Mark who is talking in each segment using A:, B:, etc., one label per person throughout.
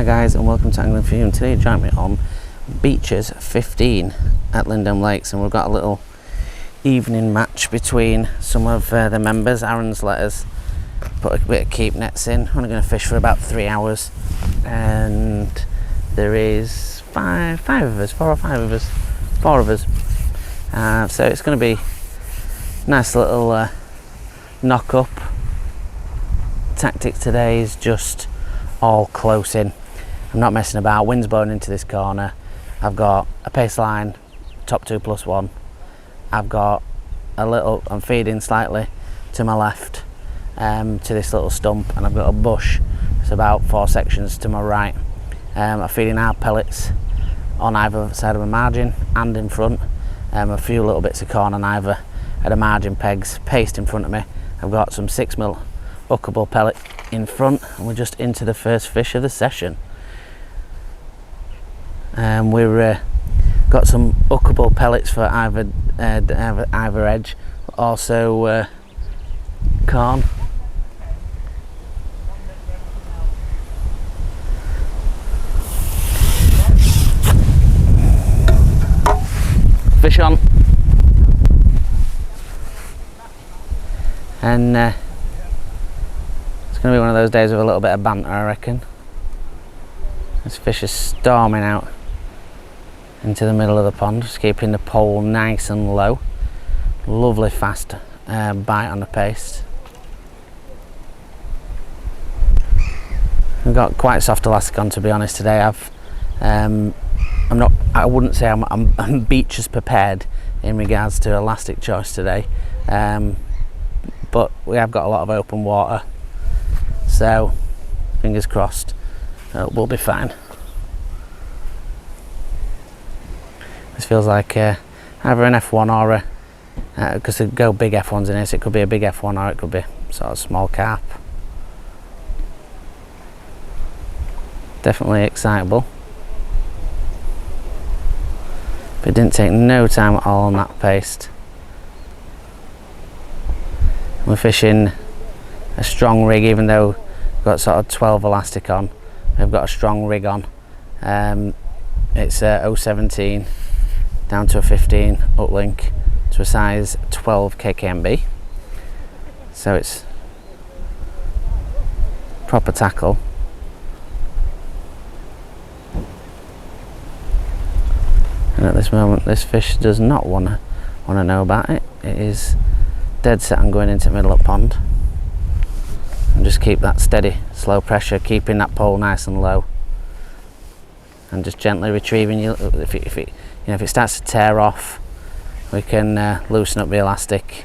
A: guys, and welcome to Angling for You. And today you join me on Beaches 15 at Lindholme Lakes, and we've got a little evening match between some of the members. Aaron's let us put a bit of keep nets in. We're going to fish for about 3 hours, and there is four or five of us. So it's going to be a nice little knock up. Tactic today is just all close in. I'm not messing about. Wind's blowing into this corner. I've got a pace line, top 2+1. I've got I'm feeding slightly to my left to this little stump, and I've got a bush. It's about 4 sections to my right. I'm feeding out pellets on either side of my margin and in front. A few little bits of corn on either at the margin pegs, paste in front of me. I've got some 6mm hookable pellet in front, and we're just into the first fish of the session. We've got some hookable pellets for either edge, also corn. Fish on, and it's going to be one of those days with a little bit of banter, I reckon. This fish is storming out into the middle of the pond, just keeping the pole nice and low. Lovely fast bite on the paste. I've got quite soft elastic on, to be honest, today. I wouldn't say I'm beach as prepared in regards to elastic choice today, but we have got a lot of open water, so fingers crossed we'll be fine. This feels like either an F1 or because they go big F1s in here, so it could be a big F1 or it could be sort of small carp. Definitely excitable. But it didn't take no time at all on that paste. We're fishing a strong rig, even though we've got sort of 12 elastic on. We've got a strong rig on. It's a 017 down to a 15 uplink to a size 12 KKMB. So it's proper tackle. And at this moment, this fish does not want to know about it. It is dead set on going into the middle of the pond. And just keep that steady, slow pressure, keeping that pole nice and low, and just gently retrieving you. If it starts to tear off, we can loosen up the elastic.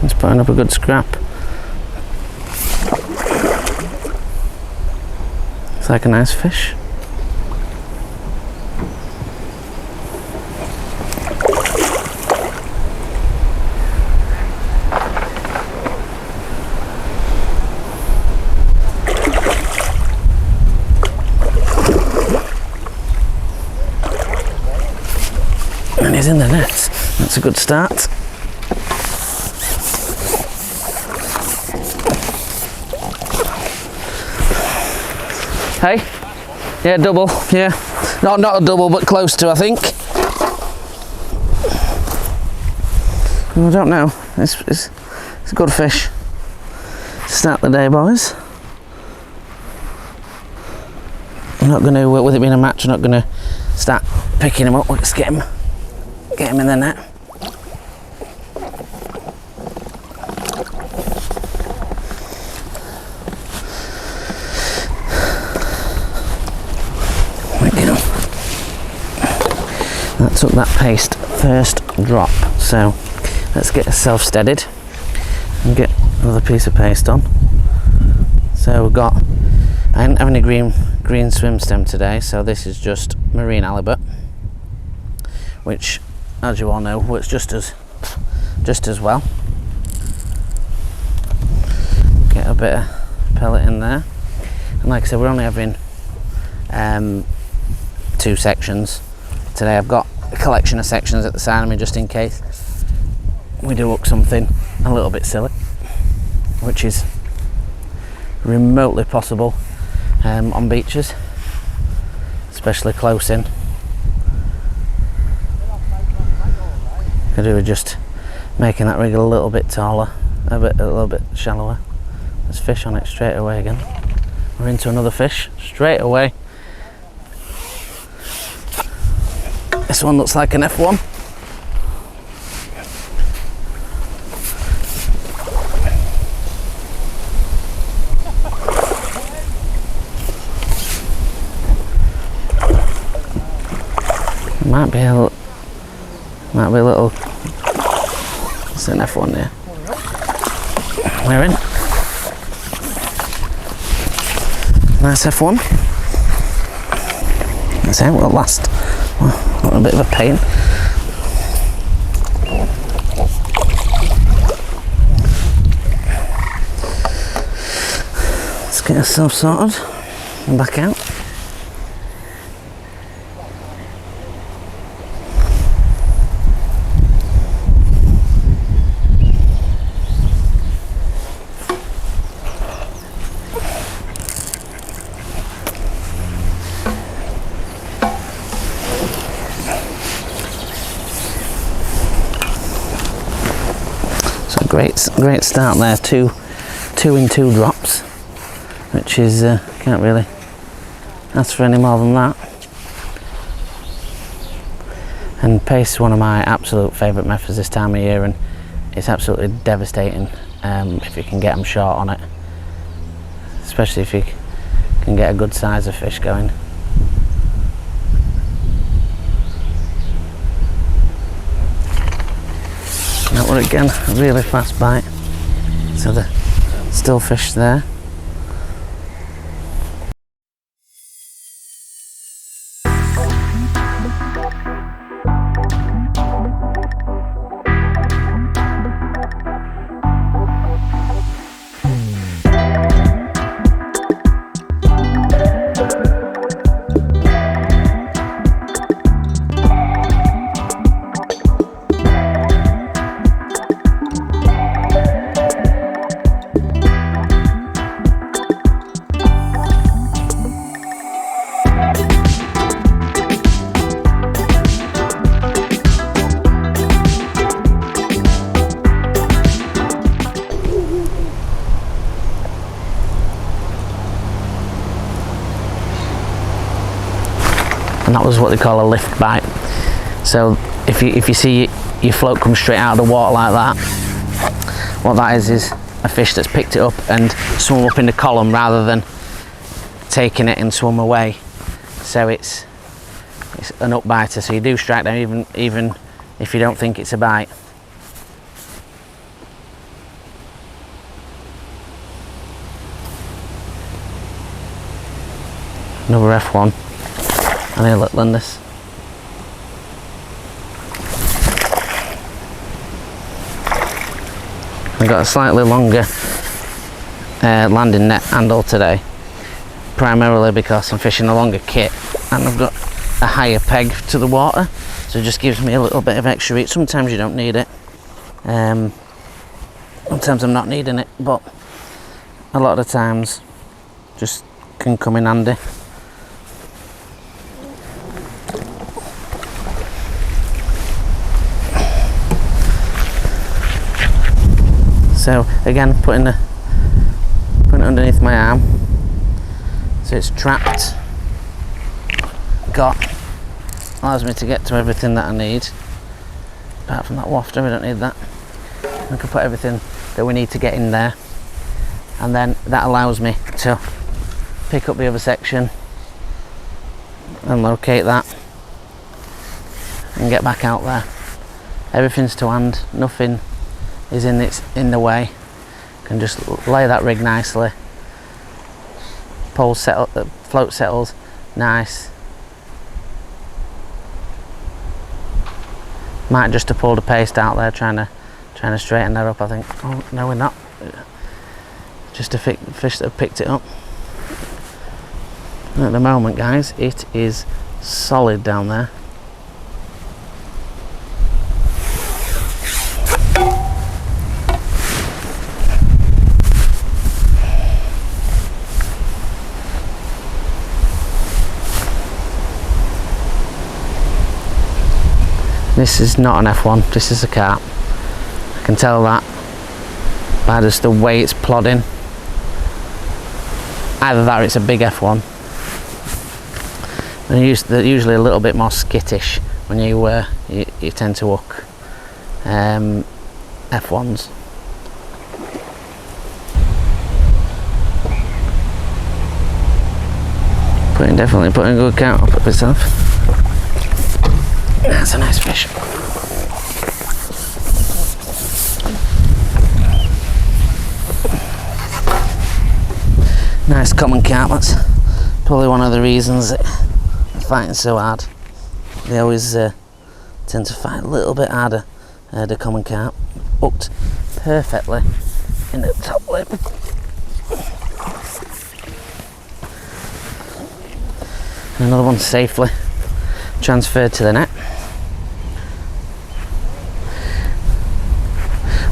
A: It's putting up a good scrap. It's like a nice fish. And he's in the net. That's a good start. Hey? Yeah, double. Yeah. Not a double, but close to, I think. I don't know. It's a good fish. Start the day, boys. I'm not going to, with it being a match, I'm not going to start picking him up. Let's get him in the net. There we go. That took that paste first drop, so let's get ourselves steadied and get another piece of paste on. So I didn't have any green swim stem today, so this is just marine halibut, which, as you all know, works just as well. Get a bit of pellet in there, and like I said, we're only having 2 sections today. I've got a collection of sections at the side of me just in case we do hook something a little bit silly, which is remotely possible on beaches, especially close in. Could do with just making that rig a little bit taller, a little bit shallower. There's fish on it straight away again. We're into another fish straight away. This one looks like an F1. Might be a little. It's an F1 there. We're in. Nice F1. That's it. Will last. A bit of a pain. Let's get ourselves sorted and back out. Great start there, two in 2 drops, which is can't really ask for any more than that. And pace is one of my absolute favourite methods this time of year, and it's absolutely devastating if you can get them short on it, especially if you can get a good size of fish going. That one again, a really fast bite. So the still fish there. And that was what they call a lift bite. So if you see your float come straight out of the water like that, what that is a fish that's picked it up and swum up in the column rather than taking it and swum away. So it's an up biter, so you do strike them even if you don't think it's a bite. Another F1. I need to land this. I've got a slightly longer landing net handle today, primarily because I'm fishing a longer kit and I've got a higher peg to the water, so it just gives me a little bit of extra reach. Sometimes you don't need it, sometimes I'm not needing it, but a lot of the times just can come in handy. So again, putting it underneath my arm, so it's trapped. Allows me to get to everything that I need. Apart from that wafter, we don't need that. I can put everything that we need to get in there, and then that allows me to pick up the other section and locate that and get back out there. Everything's to hand, nothing is in the way. Can just lay that rig nicely. Pole settle, float settles nice. Might just have pulled a paste out there trying to straighten that up, I think. Oh no, we're not. Just a fish that have picked it up. And at the moment, guys, it is solid down there. This is not an F1, this is a carp. I can tell that by just the way it's plodding. Either that or it's a big F1. They're usually a little bit more skittish when you tend to hook F1s. Definitely putting a good count up at itself. That's a nice fish. Nice common carp. That's probably one of the reasons that they're fighting so hard. They always tend to fight a little bit harder. The common carp hooked perfectly in the top lip. Another one safely transferred to the net.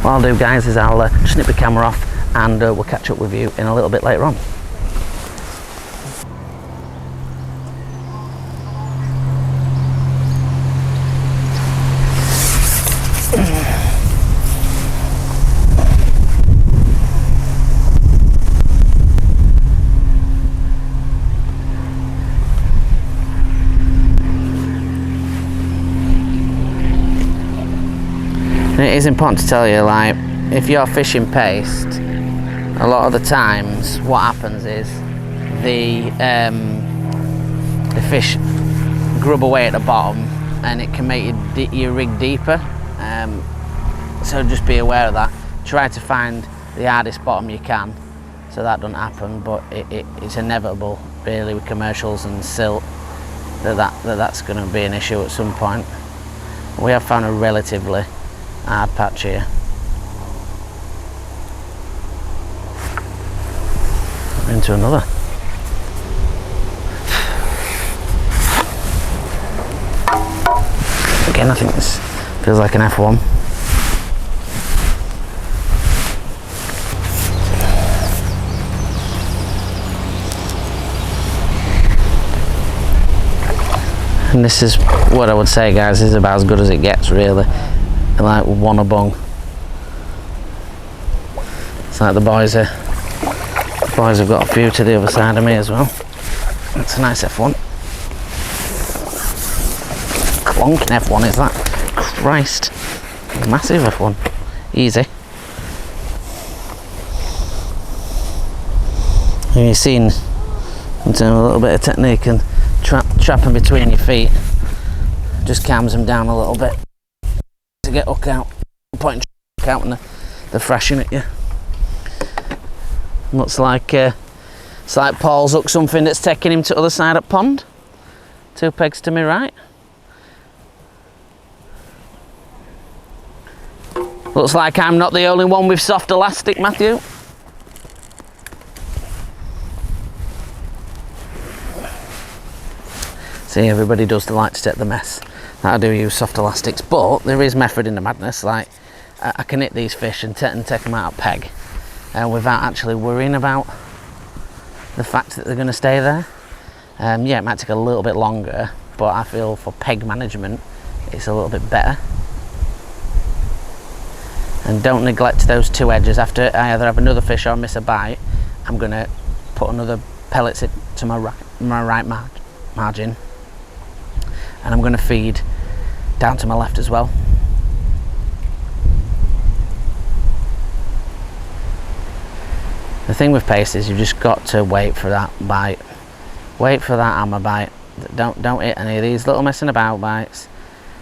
A: What I'll do, guys, is I'll snip the camera off and we'll catch up with you in a little bit later on. It is important to tell you, like, if you're fishing paste, a lot of the times what happens is the fish grub away at the bottom and it can make your rig deeper, so just be aware of that. Try to find the hardest bottom you can so that doesn't happen, but it's inevitable really with commercials and silt that's going to be an issue at some point. We have found a relatively hard patch here. Into another. Again, I think this feels like an F1. And this is what I would say, guys, this is about as good as it gets, really. Like one a bung. It's like the boys have got a few to the other side of me as well. That's a nice F1. Clonking F1 is that. Christ. Massive F1. Easy. And you've seen a little bit of technique and trapping between your feet just calms them down a little bit. To get hook out, pointing hook out, and they're thrashing at you. Looks like it's like Paul's hooked something that's taking him to the other side of the pond. 2 pegs to me right. Looks like I'm not the only one with soft elastic, Matthew. See, everybody does like to take the mess. I do use soft elastics, but there is method in the madness. Like I can hit these fish and take them out of peg without actually worrying about the fact that they're going to stay there. Yeah, it might take a little bit longer, but I feel for peg management it's a little bit better. And don't neglect those 2 edges. After I either have another fish or miss a bite, I'm going to put another pellets to my right margin, and I'm going to feed down to my left as well. The thing with paste is you've just got to wait for that bite. Wait for that hammer bite. Don't hit any of these little messing about bites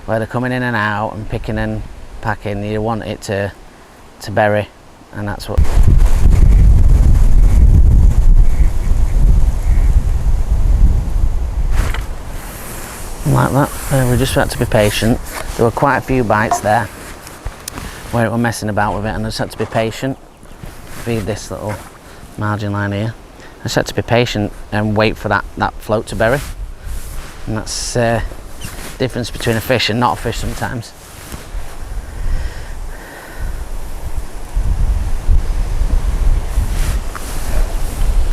A: where they're coming in and out and picking and packing. You want it to bury, and that's what. Like that. We just had to be patient. There were quite a few bites there where it were messing about with it, and I just had to be patient. Feed this little margin line here. I just had to be patient and wait for that float to bury. And that's the difference between a fish and not a fish sometimes.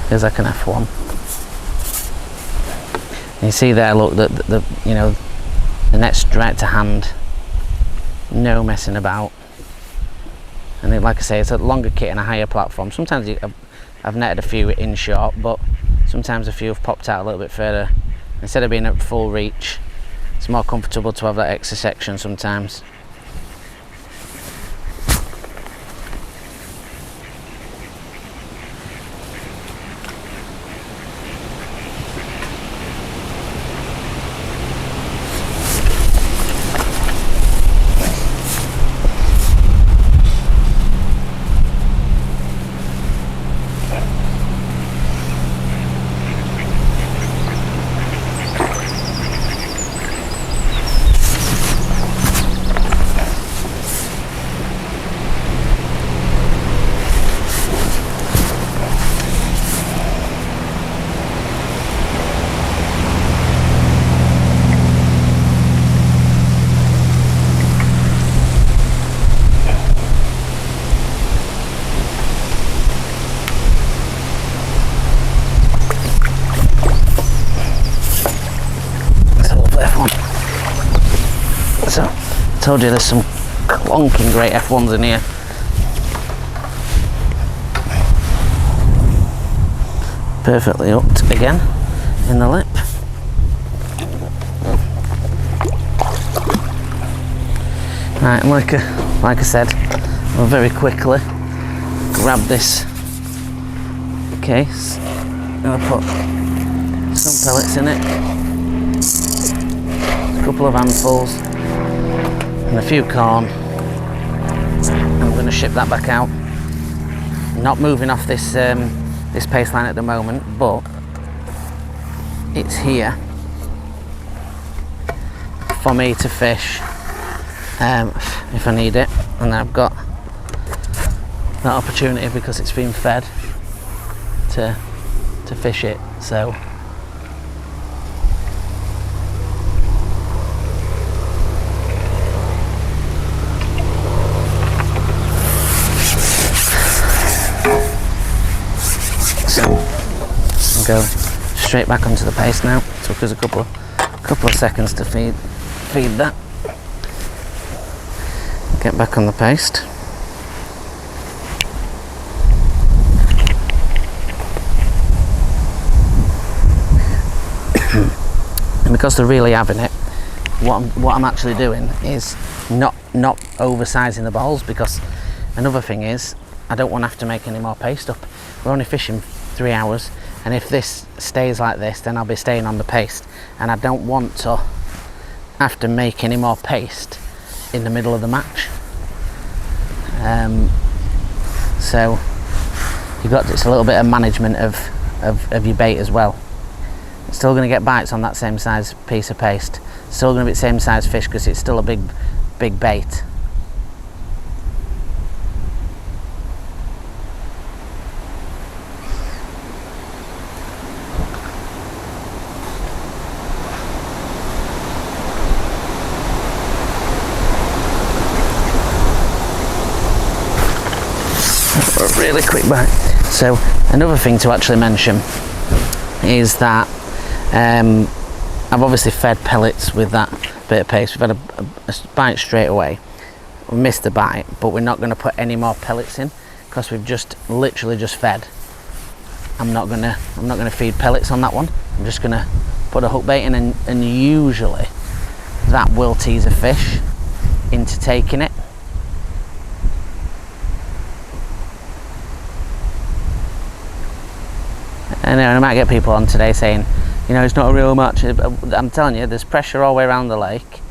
A: Here's like an F1. You see there, look, the net's straight to hand. no messing about. And then, like I say, it's a longer kit and a higher platform. Sometimes I've netted a few in short, but sometimes a few have popped out a little bit further. Instead of being at full reach, it's more comfortable to have that extra section sometimes. So, I told you there's some clonking great F1s in here. Perfectly hooked again in the lip. Right, and like I said, we'll very quickly grab this case. I'm going to put some pellets in it, a couple of handfuls, and a few corn. I'm going to ship that back out. Not moving off this this paste line at the moment, but it's here for me to fish if I need it, and I've got that opportunity because it's been fed to fish it. So I'll go straight back onto the paste now. Took us a couple of seconds to feed that. Get back on the paste. And because they're really having it, what I'm actually doing is not oversizing the balls, because another thing is I don't want to have to make any more paste up. We're only fishing 3 hours, and if this stays like this, then I'll be staying on the paste, and I don't want to have to make any more paste in the middle of the match. So it's a little bit of management of your bait as well. It's still going to get bites on that same size piece of paste. Still going to be the same size fish because it's still a big bait. A really quick bite. So another thing to actually mention is that I've obviously fed pellets with that bit of paste. We've had a bite straight away. We missed the bite, but we're not going to put any more pellets in because we've literally just fed. I'm not gonna feed pellets on that one. I'm just gonna put a hook bait in, and usually that will tease a fish into taking it. And I might get people on today saying, you know, it's not a real match. I'm telling you, there's pressure all the way around the lake,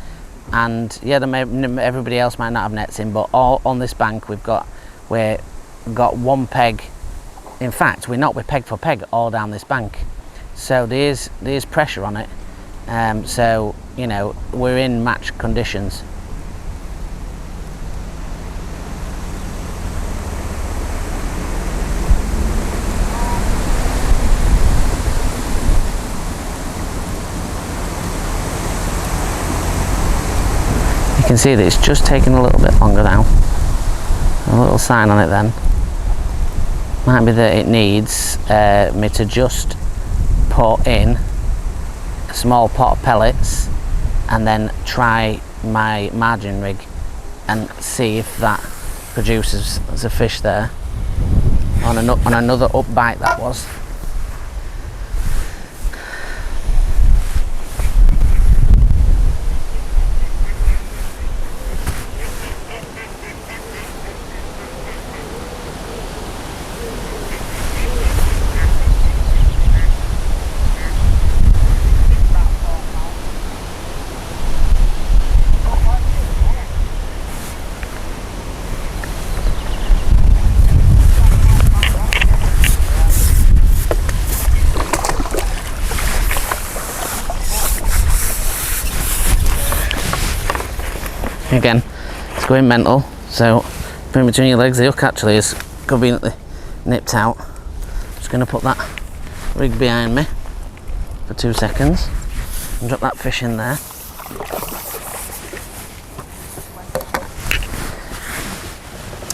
A: and yeah, everybody else might not have nets in, but all on this bank we've got one peg. In fact, we're peg for peg all down this bank, so there's pressure on it. So you know, we're in match conditions. You can see that it's just taking a little bit longer now. A little sign on it then. Might be that it needs me to just put in a small pot of pellets and then try my margin rig and see if that produces as a fish there on another up bite. That was. Again, it's going mental, so put in between your legs. The hook actually is conveniently nipped out. Just going to put that rig behind me for 2 seconds and drop that fish in there.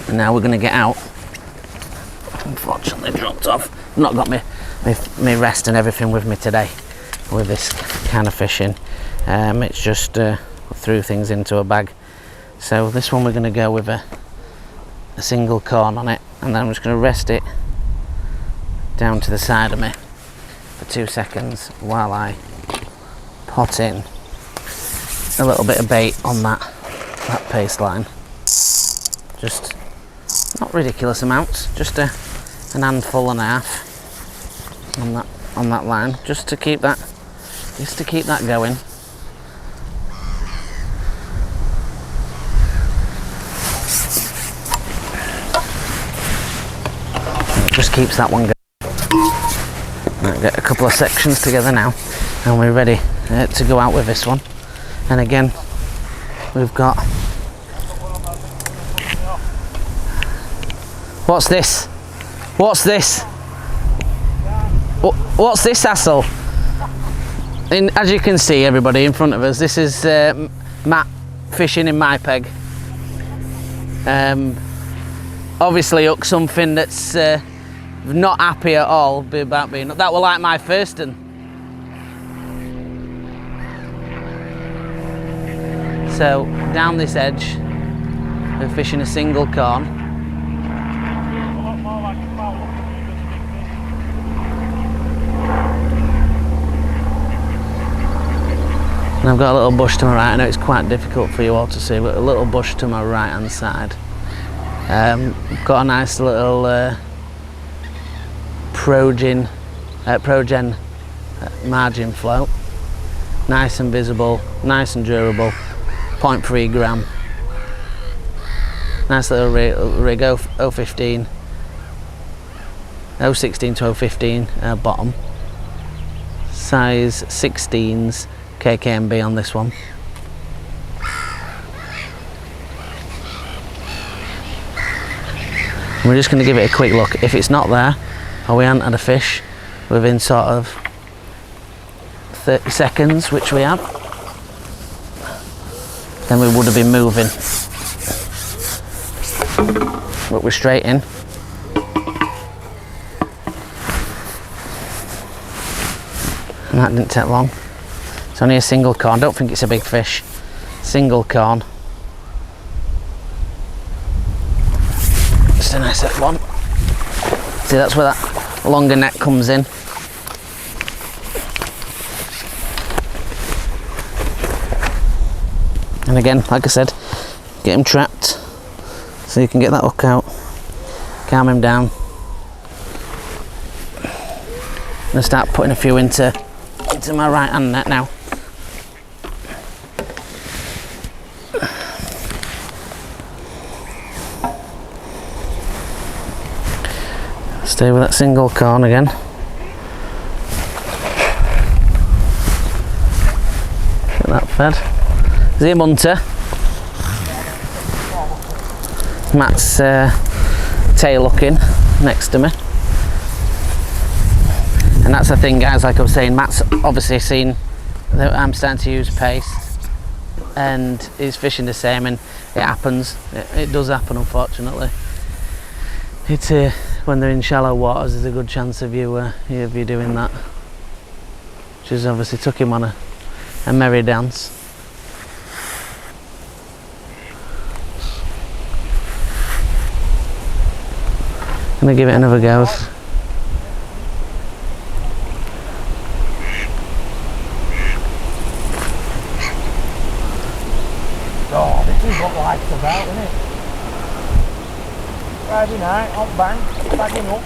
A: And now we're going to get out. Unfortunately dropped off. I've not got my rest and everything with me today with this kind of fishing. It's just threw things into a bag. So this one we're going to go with a single corn on it, and then I'm just going to rest it down to the side of me for 2 seconds while I pot in a little bit of bait on that paste line. Just not ridiculous amounts, just an handful and a half on that line, just to keep that going. Just keeps that one going. Right, get a couple of sections together now, and we're ready to go out with this one. And again, we've got. What's this? What's this? What's this hassle? As you can see, everybody in front of us, this is Matt fishing in my peg. Obviously, hooked something that's not happy at all about being that were like my first one. So down this edge, we're fishing a single corn. And I've got a little bush to my right. I know it's quite difficult for you all to see, but a little bush to my right hand side. Got a nice little Progen margin float, nice and visible, nice and durable, 0.3 gram, nice little rig, 016 to 015 bottom, size 16s KKMB on this one. We're just going to give it a quick look. If it's not there, or we haven't had a fish within sort of 30 seconds, which we have, then we would have been moving. But we're straight in. And that didn't take long. It's only a single corn. Don't think it's a big fish. Single corn. Just a nice little one. See, that's where that longer neck comes in. And again, like I said, get him trapped so you can get that hook out, calm him down. I'm going to start putting a few into my right hand net now. Stay with that single corn again. Get that fed. There's a munter. Matt's tail hooking next to me. And that's the thing, guys, like I was saying, Matt's obviously seen that I'm starting to use paste and he's fishing the same, and it happens. It does happen, unfortunately. It's when they're in shallow waters, there's a good chance of you doing that. Which has obviously took him on a merry dance. gonna give it another go.
B: Oh, this is what life's about, isn't it? Friday night, on bank, bagging up.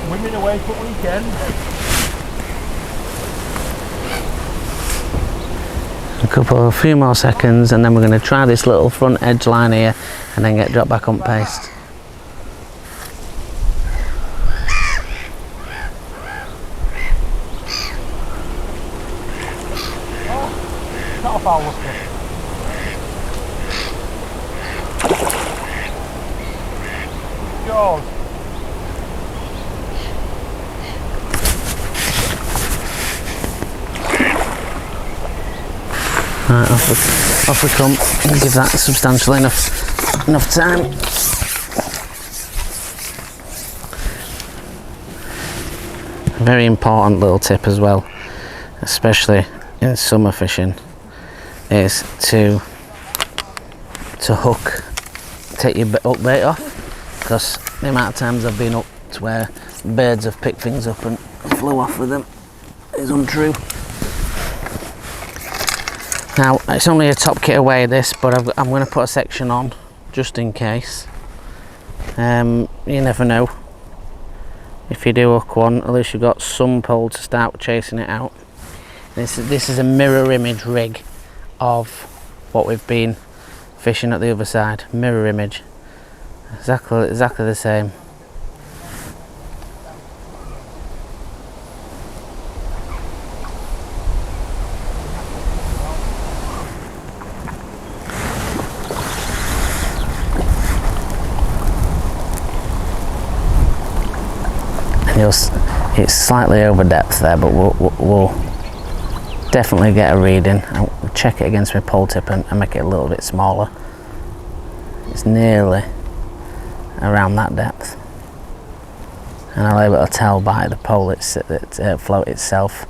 B: Women away for weekend.
A: A few more seconds, and then we're going to try this little front edge line here, and then get dropped back on paste.
B: Not a foul looker. Yours.
A: Right, off we come. And give that substantially enough time. A very important little tip as well, especially in summer fishing, is to hook, take your hook bait off, because the amount of times I've been up to where birds have picked things up and flew off with them is untrue. Now, it's only a top kit away this, but I'm going to put a section on just in case. You never know. If you do hook one, at least you've got some pole to start chasing it out. This is a mirror image rig of what we've been fishing at the other side. Mirror image. Exactly the same. It's slightly over depth there, but we'll definitely get a reading. I'll check it against my pole tip and make it a little bit smaller. It's nearly around that depth, and I'll be able to tell by the pole float itself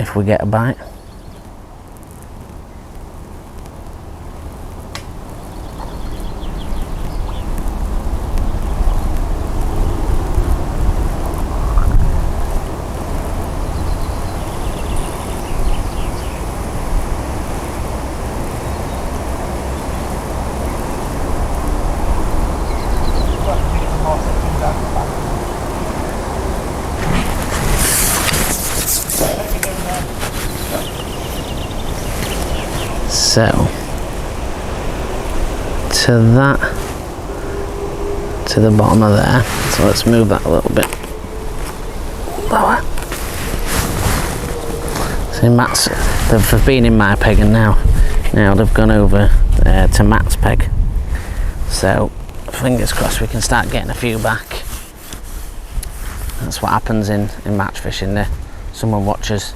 A: if we get a bite. So, to the bottom of there, so let's move that a little bit lower. See, Matt's, they've been in my peg, and now they've gone over to Matt's peg. So, fingers crossed we can start getting a few back. That's what happens in match fishing. There, someone watches,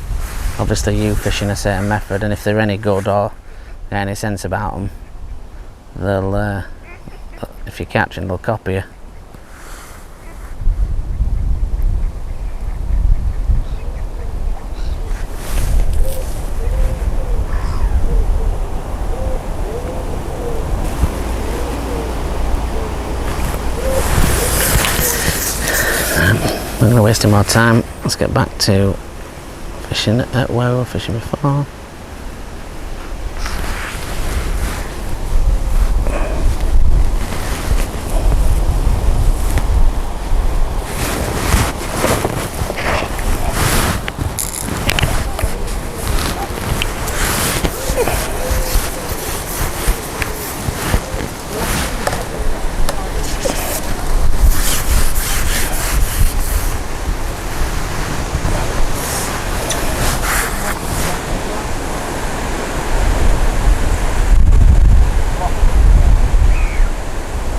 A: obviously, you fishing a certain method, and if they're any good or any sense about them, they'll if you catch them, they'll copy you. I'm not going to waste any more time. Let's get back to fishing at where we were fishing before.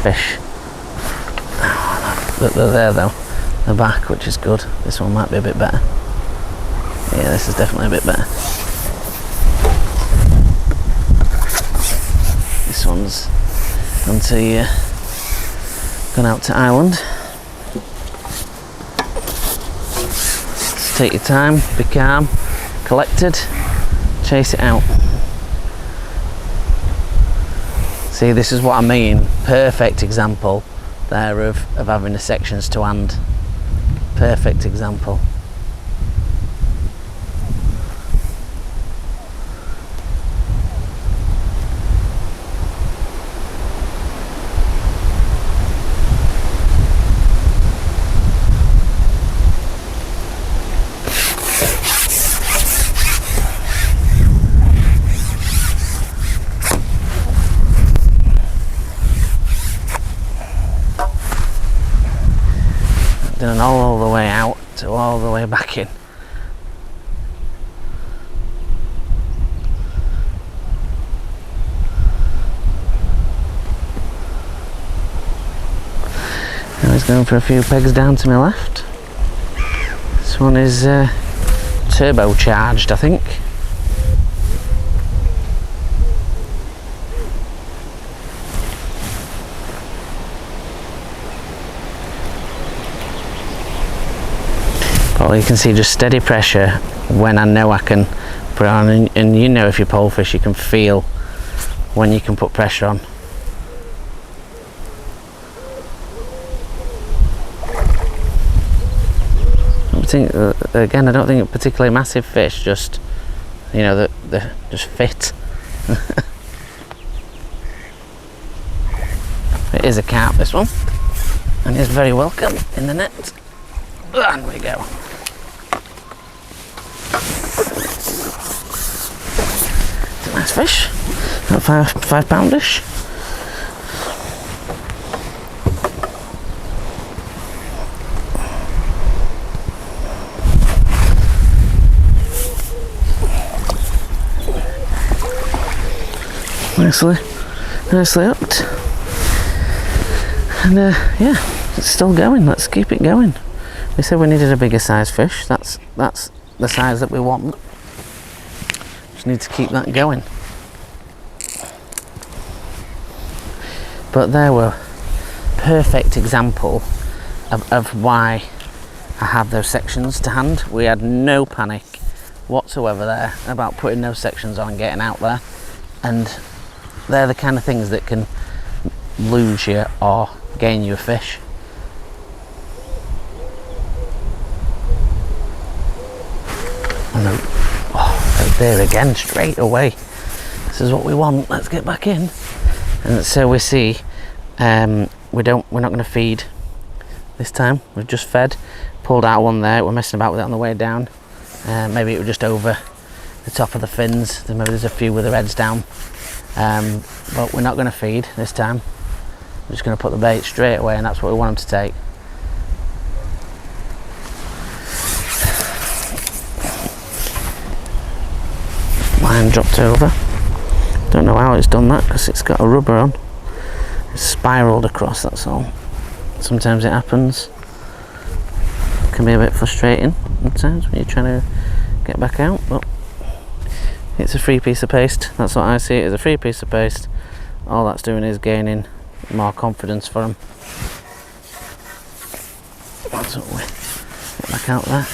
A: Fish. They're there though, they're back, which is good. This one might be a bit better. Yeah, this is definitely a bit better. This one's gone out to Ireland. Just take your time, be calm, collected, chase it out. See, this is what I mean. Perfect example there of having the sections to hand. Perfect example. And all the way out to all the way back in. Now he's going for a few pegs down to my left. This one is turbocharged, I think. Well, you can see just steady pressure when I know I can put it on, and you know if you pole fish you can feel when you can put pressure on. I think again, I don't think particularly massive fish, just you know the just fit. It is a carp, this one, and it's very welcome in the net. And we go. It's a nice fish, about 5 poundish. Nicely hooked. And yeah, it's still going. Let's keep it going. We said we needed a bigger size fish. That's the size that we want. Just need to keep that going. But there were perfect example of why I have those sections to hand. We had no panic whatsoever there about putting those sections on and getting out there, and they're the kind of things that can lose you or gain you a fish. Oh, there again, straight away. This is what we want. Let's get back in. And so we see, we're not going to feed this time. We've just fed, pulled out one there. We're messing about with it on the way down. Maybe it was just over the top of the fins. Maybe there's a few with their heads down. But we're not going to feed this time. We're just going to put the bait straight away, and that's what we want them to take. Line dropped over. Don't know how it's done that because it's got a rubber on. It's spiraled across, that's all. Sometimes it happens. It can be a bit frustrating sometimes when you're trying to get back out, but it's a free piece of paste. That's what I see it as, a free piece of paste. All that's doing is gaining more confidence for them. That's what we get back out there.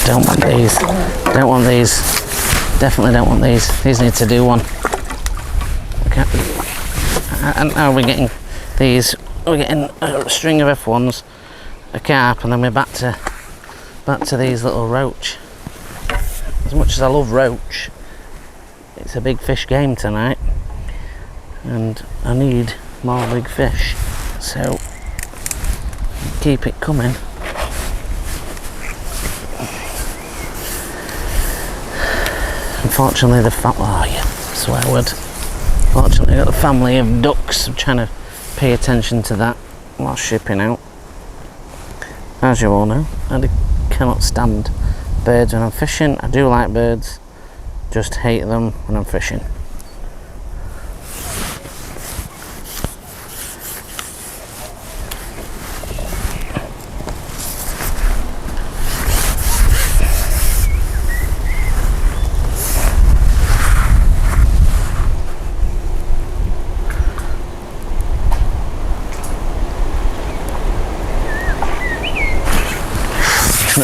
A: Don't want these. Don't want these. Definitely don't want these. These need to do one. Okay. And now we're getting these. We're getting a string of F1s, a carp, and then we're back to these little roach. As much as I love roach, it's a big fish game tonight, and I need more big fish. So keep it coming. Unfortunately, swear word. Fortunately, I've got a family of ducks. I'm trying to pay attention to that while shipping out. As you all know, I cannot stand birds when I'm fishing. I do like birds, just hate them when I'm fishing.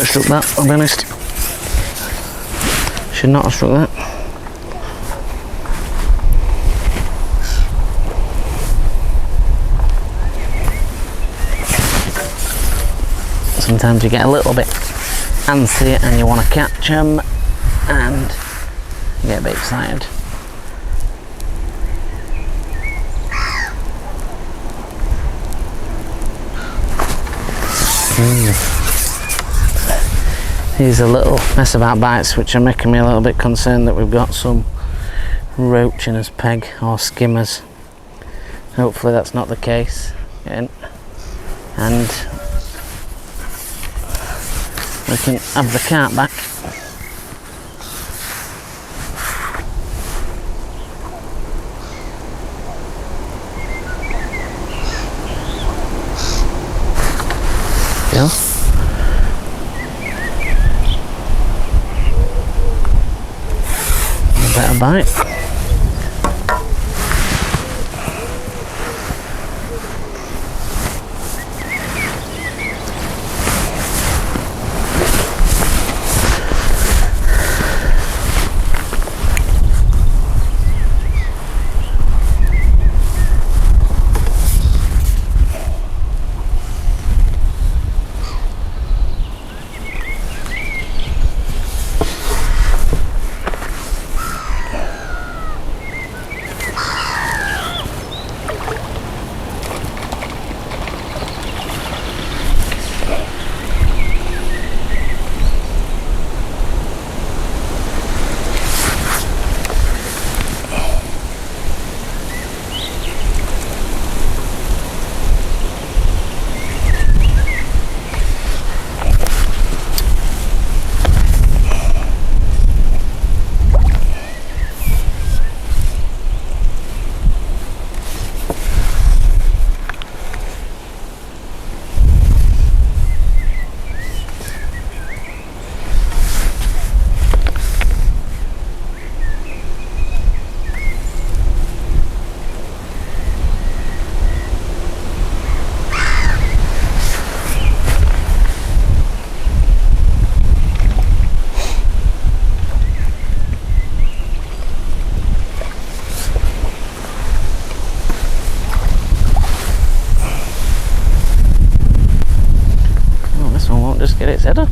A: have struck that, I'll be honest. Should not have struck that. Sometimes you get a little bit antsy and you want to catch them and you get a bit excited. These are little mess about bites which are making me a little bit concerned that we've got some roach in his peg or skimmers. Hopefully that's not the case. And we can have the cart back. Yeah. A better bite. Just get its head up.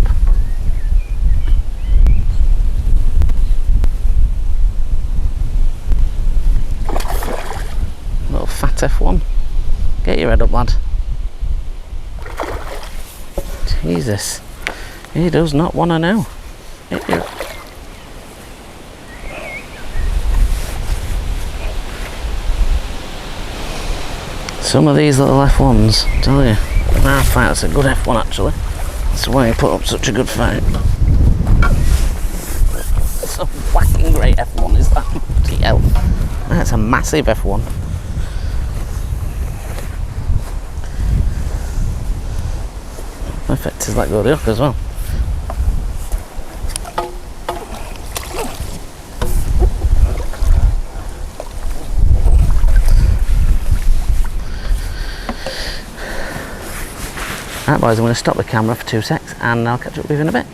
A: Little fat F1. Get your head up, lad. Jesus. He does not want to know. Get your... Some of these little F1s, I tell you. I fight that's a good F1 actually. That's why he put up such a good fight. It's a whacking great F1 is that. Bloody hell. That's a massive F1. Perfect is like go the up as well. Right boys, I'm going to stop the camera for 2 secs and I'll catch up with you in a bit.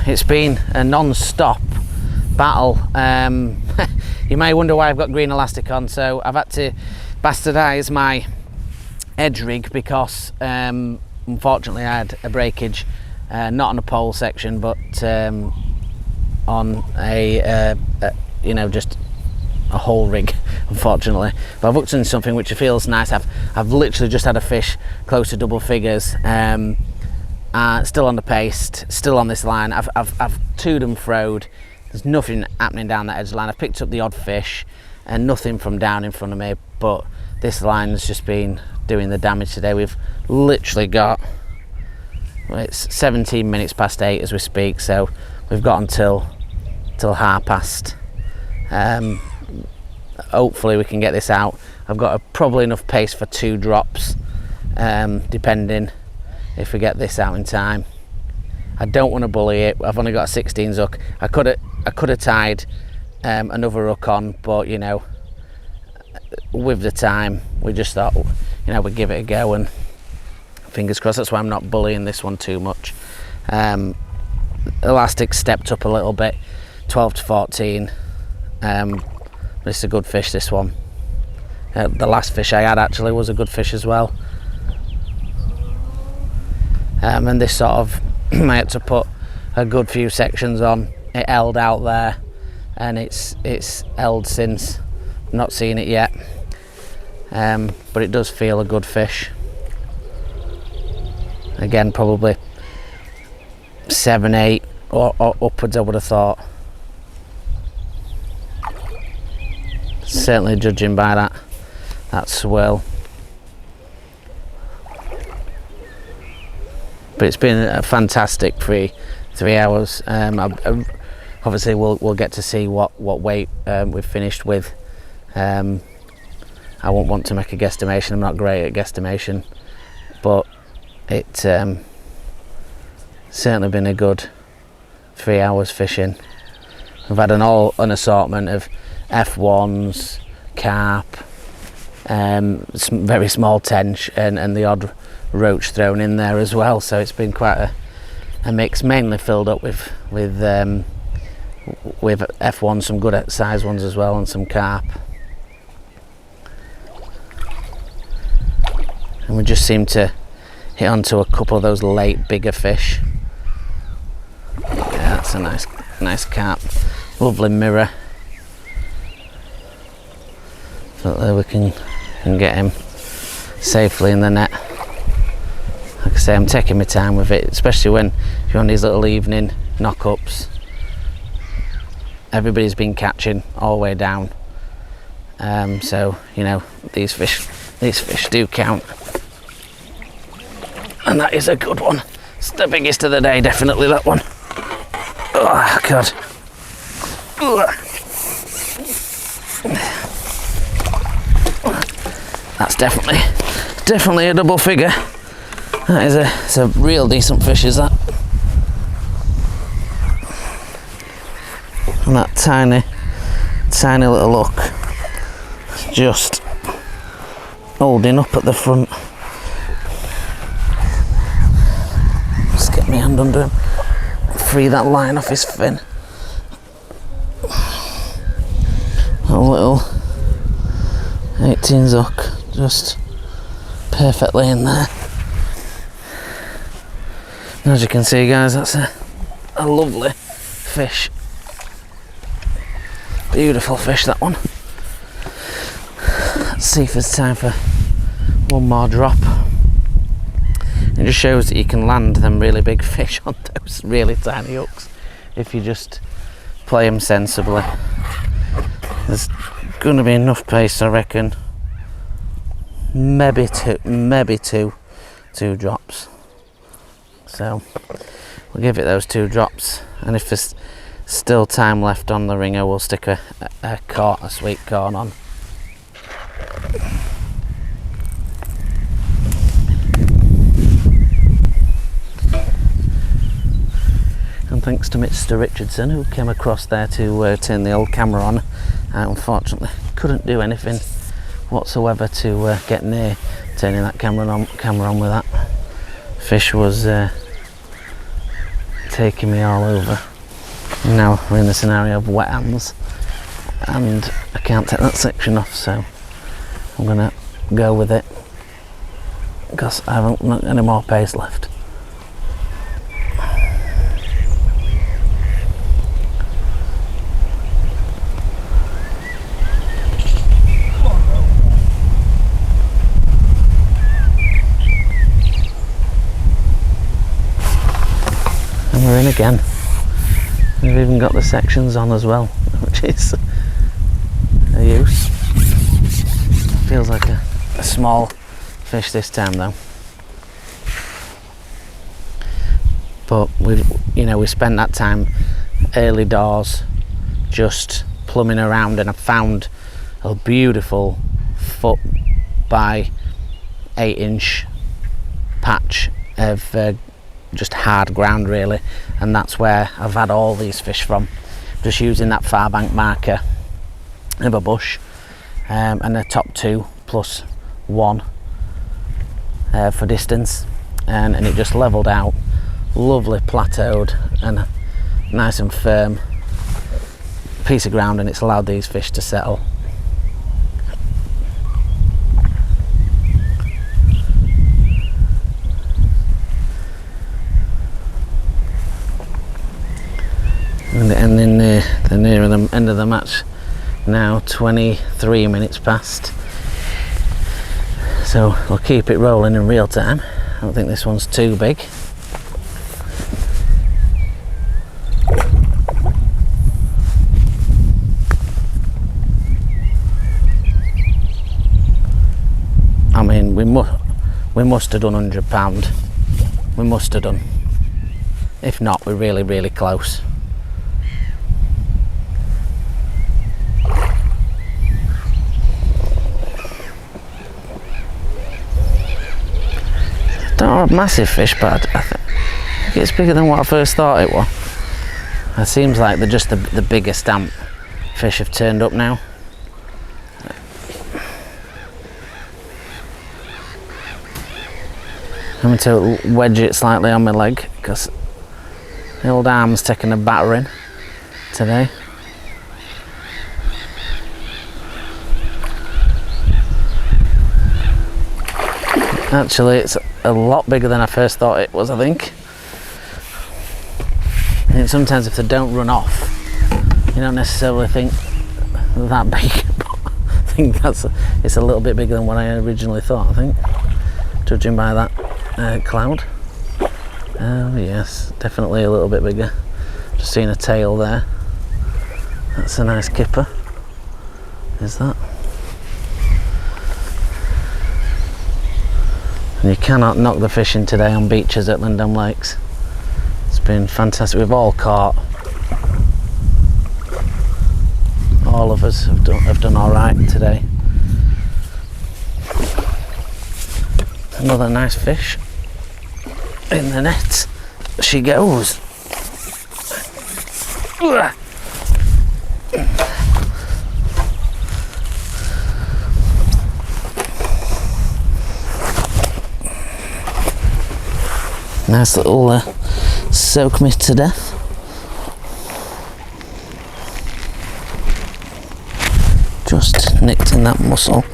A: It's been a non-stop battle. You may wonder why I've got green elastic on, so I've had to bastardise my edge rig because unfortunately I had a breakage, not on a pole section but on a you know, just a whole rig, unfortunately. But I've hooked into something which feels nice. I've literally just had a fish close to double figures, still on the paste, still on this line. I've toed and froed. There's nothing happening down that edge line. I've picked up the odd fish and nothing from down in front of me, but this line has just been doing the damage today. We've literally got, well, it's 17 minutes past 8 as we speak, so we've got until 8:30. Hopefully we can get this out. I've got probably enough paste for 2 drops, depending if we get this out in time. I don't want to bully it. I've only got a 16s hook. I could have tied another hook on, but you know, with the time we just thought, you know, we'd give it a go and fingers crossed. That's why I'm not bullying this one too much. Elastic stepped up a little bit, 12 to 14. But it's a good fish, this one. The last fish I had actually was a good fish as well. And this sort of, I had to put a good few sections on. It held out there, and it's held since. Not seen it yet, but it does feel a good fish. Again, probably 7, 8 or upwards, I would have thought. Certainly judging by that swirl. But it's been a fantastic 3 hours. Obviously we'll get to see what weight we've finished with. I won't want to make a guesstimation. I'm not great at guesstimation, but it's certainly been a good 3 hours fishing. We've had an assortment of F1s, carp, some very small tench, and the odd roach thrown in there as well. So it's been quite a mix, mainly filled up with F1, some good size ones as well, and some carp. And we just seem to hit onto a couple of those late bigger fish. Yeah, that's a nice carp. Lovely mirror. So there we can get him safely in the net. Like I say, I'm taking my time with it, especially when you're on these little evening knock-ups. Everybody's been catching all the way down, so you know these fish do count, and that is a good one. It's the biggest of the day, definitely that one. Oh God. That's definitely a double figure. That is it's a real decent fish, is that? And that tiny little hook just holding up at the front. Just get my hand under him, free that line off his fin. A little 18's hook, just perfectly in there. And as you can see, guys, that's a lovely fish. Beautiful fish, that one. Let's see if it's time for one more drop. It just shows that you can land them really big fish on those really tiny hooks if you just play them sensibly. There's going to be enough pace, I reckon. Maybe two drops. So we'll give it those 2 drops, and if there's still time left on the ringer, we'll stick a sweet corn on. And thanks to Mr. Richardson, who came across there to turn the old camera on. I unfortunately couldn't do anything whatsoever to get near turning that camera on with that. Fish was taking me all over. Now we're in the scenario of wet hands, and I can't take that section off, so I'm gonna go with it because I haven't got any more pace left. And we're in again. We've even got the sections on as well, which is a use. Feels like a small fish this time though. But we spent that time early doors just plumbing around, and I found a beautiful 1 by 8" patch of just hard ground really, and that's where I've had all these fish from, just using that far bank marker of a bush, and the top 2 plus 1 for distance, and it just levelled out lovely plateaued and nice and firm piece of ground, and it's allowed these fish to settle. And then the nearer the end of the match now, 23 minutes past, so we'll keep it rolling in real time. I don't think this one's too big. I mean, we must have done £100. We must have done. If not, we're really close. Don't have massive fish, but I think it's bigger than what I first thought it was. It seems like they're just the bigger stamp fish have turned up now. I'm going to wedge it slightly on my leg because the old arm's taking a battering today. Actually, it's a lot bigger than I first thought it was, I think. And sometimes if they don't run off, you don't necessarily think they're that big. I think it's a little bit bigger than what I originally thought, I think, judging by that cloud. Oh yes, definitely a little bit bigger. Just seeing a tail there. That's a nice kipper. Is that? And you cannot knock the fishing today on beaches at Lindholme Lakes. It's been fantastic. We've all caught. All of us have done all right today. Another nice fish in the net. She goes. Nice little soak me to death. Just nicked in that mussel.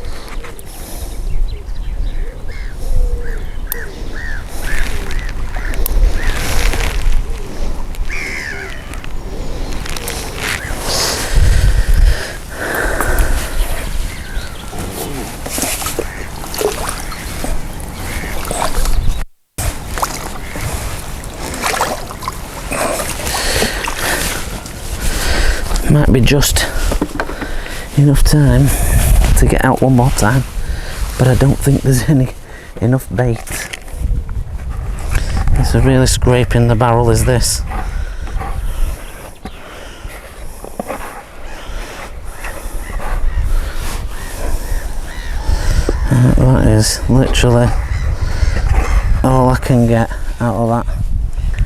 A: Might be just enough time to get out one more time, but I don't think there's enough bait. It's a really scraping the barrel is this. That is literally all I can get out of that.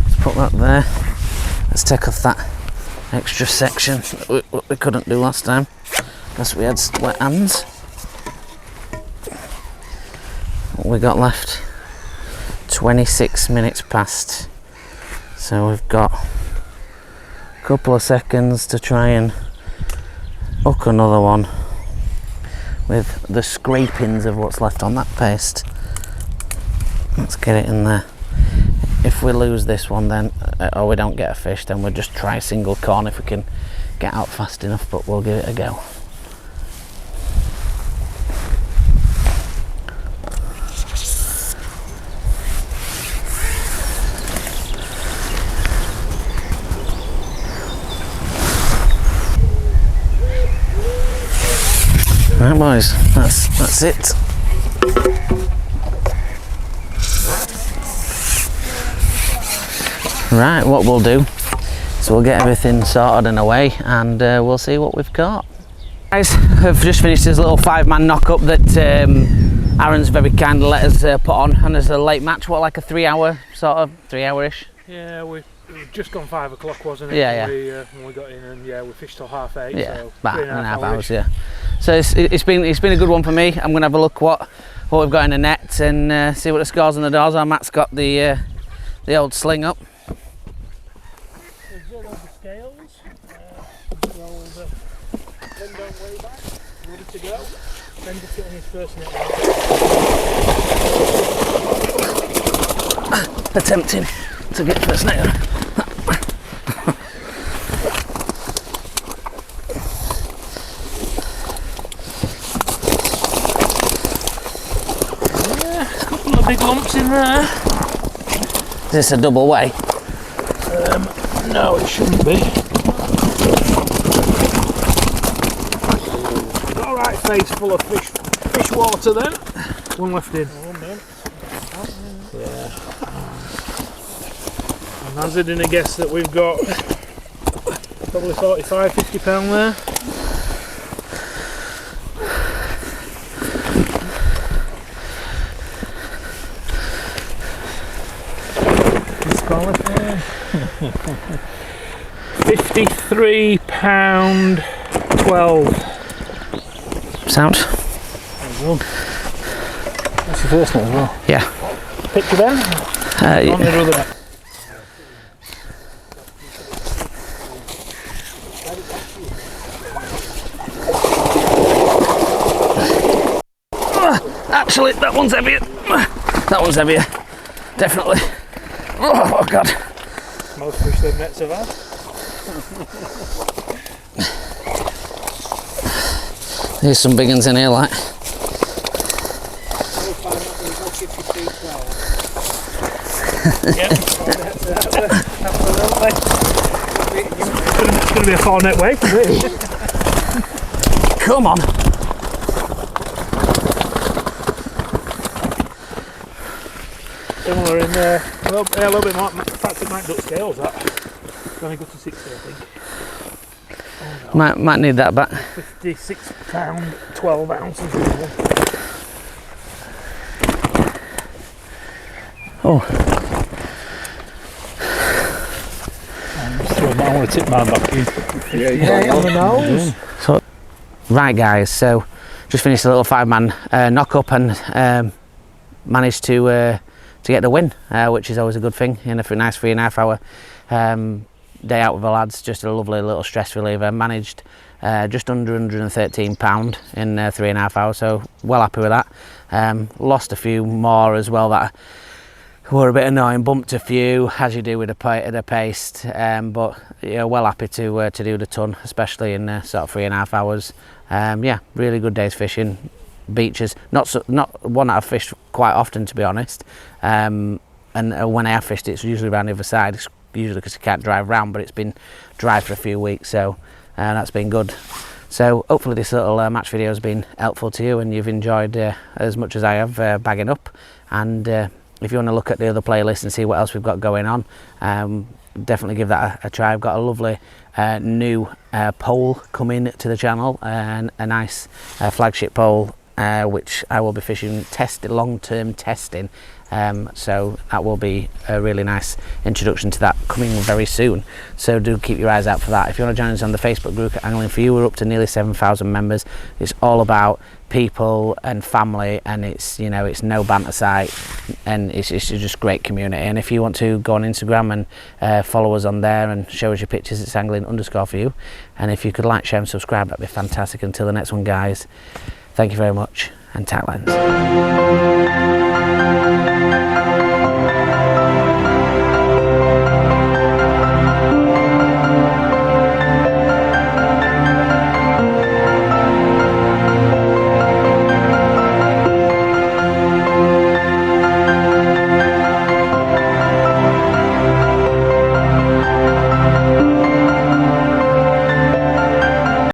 A: Let's put that there. Let's take off that extra section that we couldn't do last time because we had wet hands. What we got left? 26 minutes past. So we've got a couple of seconds to try and hook another one with the scrapings of what's left on that paste. Let's get it in there. If we lose this one then, or we don't get a fish, then we'll just try single corn if we can get out fast enough, but we'll give it a go. Right boys, that's it. Right, what we'll do is we'll get everything sorted and away, and we'll see what we've caught. Guys, I've just finished this little 5-man knock-up that Aaron's very kindly let us put on, and there's a late match, what, like a 3-hour-ish?
B: Yeah, we just gone 5 o'clock, wasn't it?
A: Yeah,
B: when we got in, and yeah, we fished till 8:30.
A: Yeah,
B: so
A: about 3.5 hours. Yeah. So it's been a good one for me. I'm gonna have a look what we've got in the net and see what the scores on the doors are. Matt's got the the old sling up.
B: We've got all the scales, the old Lindholme way back, ready to go. Then just getting his first net out.
A: Attempting to get first net.
B: Yeah, a couple of big lumps in there.
A: Is this a double way?
B: No, it shouldn't be. Alright, face full of fish water then. One left in. Yeah. I'm hazarding a guess that we've got probably 45, 50 pound there. Disqualified. £53.12.
A: Sound?
B: That's your first net as well.
A: Yeah.
B: Picture then? On the other net.
A: Actually, that one's heavier. That one's heavier. Definitely. Oh God.
B: Most fish them nets have had.
A: There's some big ones in here, like.
B: Yeah. It's going to be a 4 net wave for me.
A: Come on.
B: Similar in there. A little bit more. In fact, it might duck scales. That. It's only got to 60, I think. Oh, no.
A: Might need that back.
B: £56, 12 ounces.
A: Oh.
B: I want to tip mine back in. Yeah, on the nose.
A: So, right, guys. So, just finished a little 5-man knock up and managed to get the win, which is always a good thing in a nice 3.5 hour day out with the lads. Just a lovely little stress reliever. Managed just under £113 in 3.5 hours, so well happy with that. Lost a few more as well that were a bit annoying, bumped a few as you do with a paste, but yeah, well happy to do the ton, especially in sort of 3.5 hours. Yeah, really good day's fishing. Beaches, not one that I've fished quite often, to be honest, and when I have fished it's usually around the other side. It's usually because you can't drive round, but it's been dry for a few weeks, so that's been good. So hopefully this little match video has been helpful to you and you've enjoyed as much as I have bagging up. And if you want to look at the other playlist and see what else we've got going on, definitely give that a try. I've got a lovely new pole coming to the channel, and a nice flagship pole which I will be fishing long-term testing, so that will be a really nice introduction to that coming very soon, so do keep your eyes out for that. If you want to join us on the Facebook group at Angling For You, we're up to nearly 7,000 members. It's all about people and family, and it's, you know, it's no banter site, and it's just great community. And if you want to go on Instagram and follow us on there and show us your pictures, it's angling_for_you. And if you could like, share and subscribe, that'd be fantastic. Until the next one, guys, thank you very much, and tack lines.